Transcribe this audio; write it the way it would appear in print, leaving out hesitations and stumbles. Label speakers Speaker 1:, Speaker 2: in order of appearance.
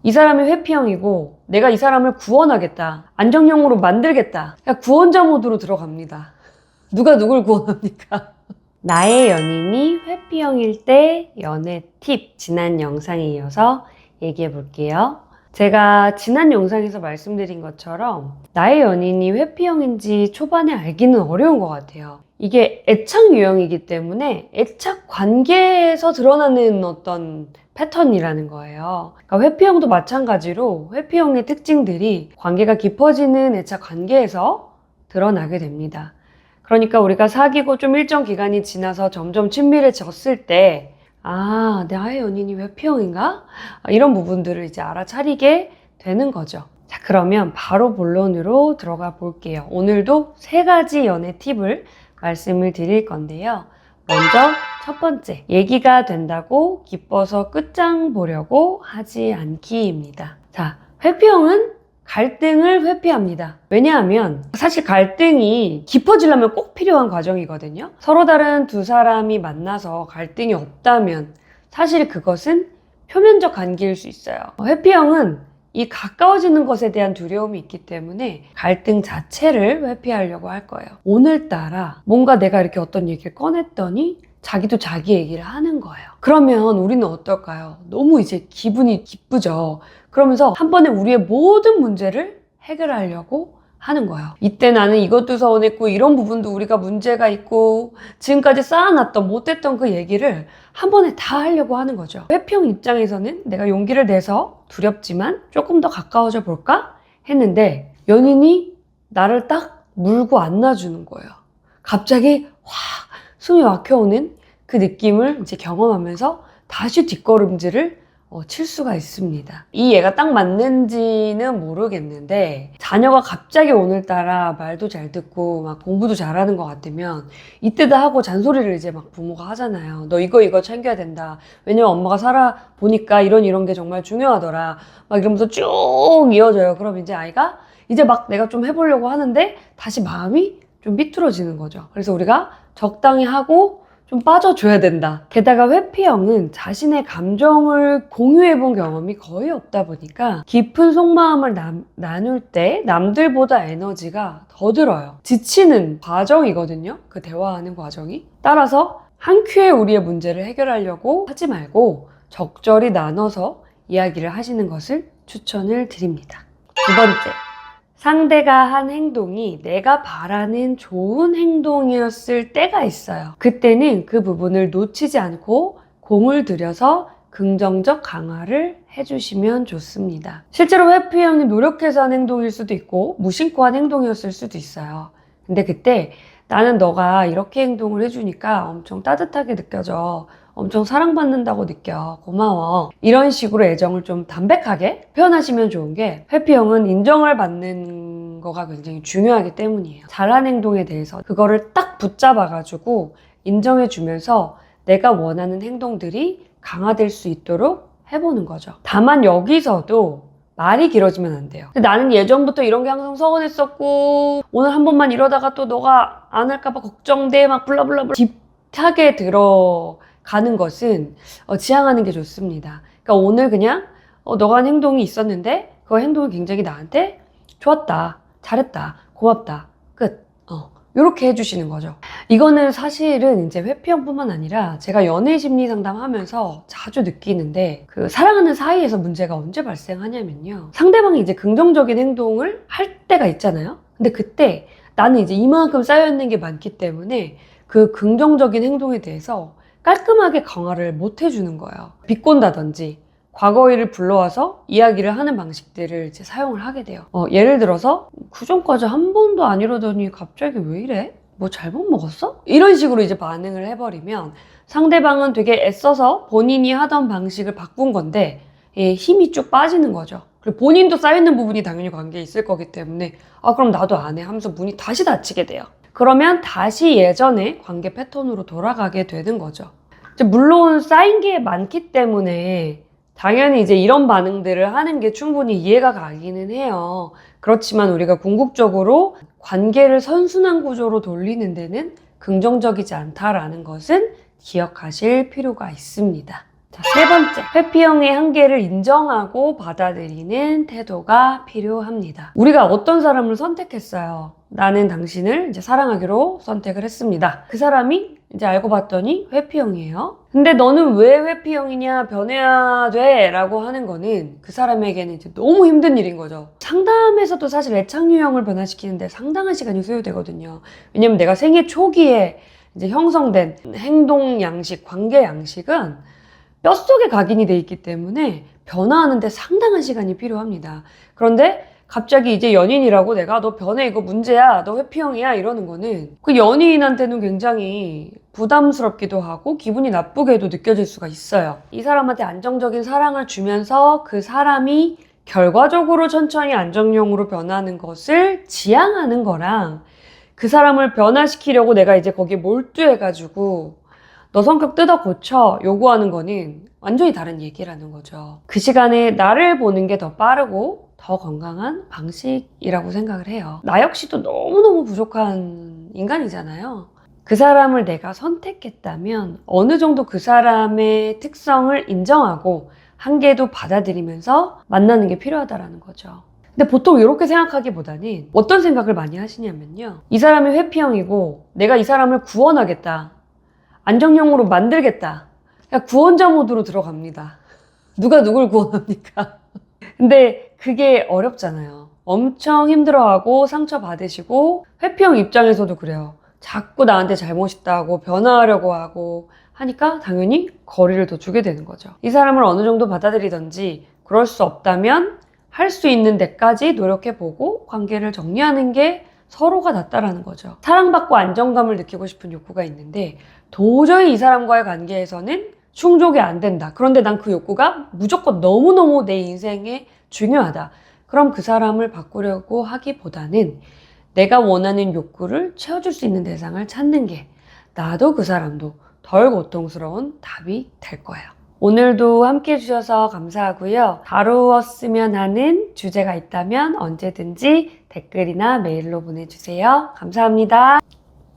Speaker 1: 이 사람이 회피형이고 내가 이 사람을 구원하겠다. 안정형으로 만들겠다. 그냥 구원자 모드로 들어갑니다. 누가 누굴 구원합니까? 나의 연인이 회피형일 때 연애 팁 지난 영상에 이어서 얘기해 볼게요. 제가 지난 영상에서 말씀드린 것처럼 나의 연인이 회피형인지 초반에 알기는 어려운 것 같아요. 이게 애착 유형이기 때문에 애착 관계에서 드러나는 어떤 패턴이라는 거예요. 그러니까 회피형도 마찬가지로 회피형의 특징들이 관계가 깊어지는 애착 관계에서 드러나게 됩니다. 그러니까 우리가 사귀고 좀 일정 기간이 지나서 점점 친밀해졌을 때 나의 연인이 회피형인가? 이런 부분들을 이제 알아차리게 되는 거죠. 자, 그러면 바로 본론으로 들어가 볼게요. 오늘도 3가지 연애 팁을 말씀을 드릴 건데요. 먼저 첫 번째, 얘기가 된다고 기뻐서 끝장 보려고 하지 않기입니다. 자, 회피형은 갈등을 회피합니다. 왜냐하면 사실 갈등이 깊어지려면 꼭 필요한 과정이거든요. 서로 다른 두 사람이 만나서 갈등이 없다면 사실 그것은 표면적 관계일 수 있어요. 회피형은 이 가까워지는 것에 대한 두려움이 있기 때문에 갈등 자체를 회피하려고 할 거예요. 오늘따라 뭔가 내가 이렇게 어떤 얘기를 꺼냈더니 자기도 자기 얘기를 하는 거예요. 그러면 우리는 어떨까요? 너무 이제 기분이 기쁘죠. 그러면서 한 번에 우리의 모든 문제를 해결하려고 하는 거예요. 이때 나는 이것도 서운했고 이런 부분도 우리가 문제가 있고 지금까지 쌓아놨던 못했던 그 얘기를 한 번에 다 하려고 하는 거죠. 회피형 입장에서는 내가 용기를 내서 두렵지만 조금 더 가까워져 볼까 했는데 연인이 나를 딱 물고 안아주는 거예요. 갑자기 확 숨이 막혀오는 그 느낌을 이제 경험하면서 다시 뒷걸음질을 칠 수가 있습니다. 이 얘가 딱 맞는지는 모르겠는데 자녀가 갑자기 오늘따라 말도 잘 듣고 막 공부도 잘하는 것 같으면 이때다 하고 잔소리를 이제 막 부모가 하잖아요. 너 이거 챙겨야 된다. 왜냐면 엄마가 살아보니까 이런 게 정말 중요하더라. 막 이러면서 쭉 이어져요. 그럼 이제 아이가 이제 막 내가 좀 해보려고 하는데 다시 마음이 좀 삐뚤어지는 거죠. 그래서 우리가 적당히 하고 좀 빠져줘야 된다. 게다가 회피형은 자신의 감정을 공유해본 경험이 거의 없다 보니까 깊은 속마음을 나눌 때 남들보다 에너지가 더 들어요. 지치는 과정이거든요. 그 대화하는 과정이. 따라서 한 큐에 우리의 문제를 해결하려고 하지 말고 적절히 나눠서 이야기를 하시는 것을 추천을 드립니다. 두 번째. 상대가 한 행동이 내가 바라는 좋은 행동이었을 때가 있어요. 그때는 그 부분을 놓치지 않고 공을 들여서 긍정적 강화를 해주시면 좋습니다. 실제로 회피형이 노력해서 한 행동일 수도 있고 무심코 한 행동이었을 수도 있어요. 근데 그때 나는 너가 이렇게 행동을 해주니까 엄청 따뜻하게 느껴져. 엄청 사랑받는다고 느껴. 고마워. 이런 식으로 애정을 좀 담백하게 표현하시면 좋은 게 회피형은 인정을 받는 거가 굉장히 중요하기 때문이에요. 잘한 행동에 대해서 그거를 딱 붙잡아가지고 인정해주면서 내가 원하는 행동들이 강화될 수 있도록 해보는 거죠. 다만 여기서도 말이 길어지면 안 돼요. 근데 나는 예전부터 이런 게 항상 서운했었고 오늘 한 번만 이러다가 또 너가 안 할까봐 걱정돼 막 블라블라블라 딥하게 들어가는 것은 지양하는 게 좋습니다. 그러니까 오늘 그냥 너가 한 행동이 있었는데 그 행동이 굉장히 나한테 좋았다, 잘했다, 고맙다, 끝. 이렇게 해주시는 거죠. 이거는 사실은 이제 회피형뿐만 아니라 제가 연애 심리 상담하면서 자주 느끼는데 그 사랑하는 사이에서 문제가 언제 발생하냐면요. 상대방이 이제 긍정적인 행동을 할 때가 있잖아요. 근데 그때 나는 이제 이만큼 쌓여있는 게 많기 때문에 그 긍정적인 행동에 대해서 깔끔하게 강화를 못 해주는 거예요. 비꼰다든지 과거 일을 불러와서 이야기를 하는 방식들을 이제 사용을 하게 돼요. 예를 들어서 그전까지 한 번도 안 이러더니 갑자기 왜 이래? 뭐 잘못 먹었어? 이런 식으로 이제 반응을 해버리면 상대방은 되게 애써서 본인이 하던 방식을 바꾼 건데 힘이 쭉 빠지는 거죠. 그리고 본인도 쌓여있는 부분이 당연히 관계에 있을 거기 때문에 그럼 나도 안 해 하면서 문이 다시 닫히게 돼요. 그러면 다시 예전의 관계 패턴으로 돌아가게 되는 거죠. 물론 쌓인 게 많기 때문에 당연히 이제 이런 반응들을 하는 게 충분히 이해가 가기는 해요. 그렇지만 우리가 궁극적으로 관계를 선순환 구조로 돌리는 데는 긍정적이지 않다라는 것은 기억하실 필요가 있습니다. 자, 세 번째, 회피형의 한계를 인정하고 받아들이는 태도가 필요합니다. 우리가 어떤 사람을 선택했어요. 나는 당신을 이제 사랑하기로 선택을 했습니다. 그 사람이 이제 알고 봤더니 회피형이에요. 근데 너는 왜 회피형이냐, 변해야 돼 라고 하는 거는 그 사람에게는 이제 너무 힘든 일인 거죠. 상담에서도 사실 애착유형을 변화시키는데 상당한 시간이 소요되거든요. 왜냐면 내가 생애 초기에 이제 형성된 행동 양식, 관계 양식은 뼛속에 각인이 돼 있기 때문에 변화하는데 상당한 시간이 필요합니다. 그런데 갑자기 이제 연인이라고 내가 너 변해, 이거 문제야, 너 회피형이야 이러는 거는 그 연인한테는 굉장히 부담스럽기도 하고 기분이 나쁘게도 느껴질 수가 있어요. 이 사람한테 안정적인 사랑을 주면서 그 사람이 결과적으로 천천히 안정형으로 변하는 것을 지향하는 거랑 그 사람을 변화시키려고 내가 이제 거기에 몰두해가지고 너 성격 뜯어 고쳐 요구하는 거는 완전히 다른 얘기라는 거죠. 그 시간에 나를 보는 게 더 빠르고 더 건강한 방식이라고 생각을 해요. 나 역시도 너무너무 부족한 인간이잖아요. 그 사람을 내가 선택했다면 어느 정도 그 사람의 특성을 인정하고 한계도 받아들이면서 만나는 게 필요하다는 거죠. 근데 보통 이렇게 생각하기보다는 어떤 생각을 많이 하시냐면요. 이 사람이 회피형이고 내가 이 사람을 구원하겠다. 안정형으로 만들겠다. 그냥 구원자 모드로 들어갑니다. 누가 누굴 구원합니까? 근데 그게 어렵잖아요. 엄청 힘들어하고 상처받으시고 회피형 입장에서도 그래요. 자꾸 나한테 잘못 있다고 변화하려고 하고 하니까 당연히 거리를 더 주게 되는 거죠. 이 사람을 어느 정도 받아들이든지 그럴 수 없다면 할 수 있는 데까지 노력해보고 관계를 정리하는 게 서로가 낫다라는 거죠. 사랑받고 안정감을 느끼고 싶은 욕구가 있는데 도저히 이 사람과의 관계에서는 충족이 안 된다. 그런데 난 그 욕구가 무조건 너무너무 내 인생에 중요하다. 그럼 그 사람을 바꾸려고 하기보다는 내가 원하는 욕구를 채워줄 수 있는 대상을 찾는 게 나도 그 사람도 덜 고통스러운 답이 될 거예요. 오늘도 함께 해주셔서 감사하고요. 다루었으면 하는 주제가 있다면 언제든지 댓글이나 메일로 보내주세요. 감사합니다.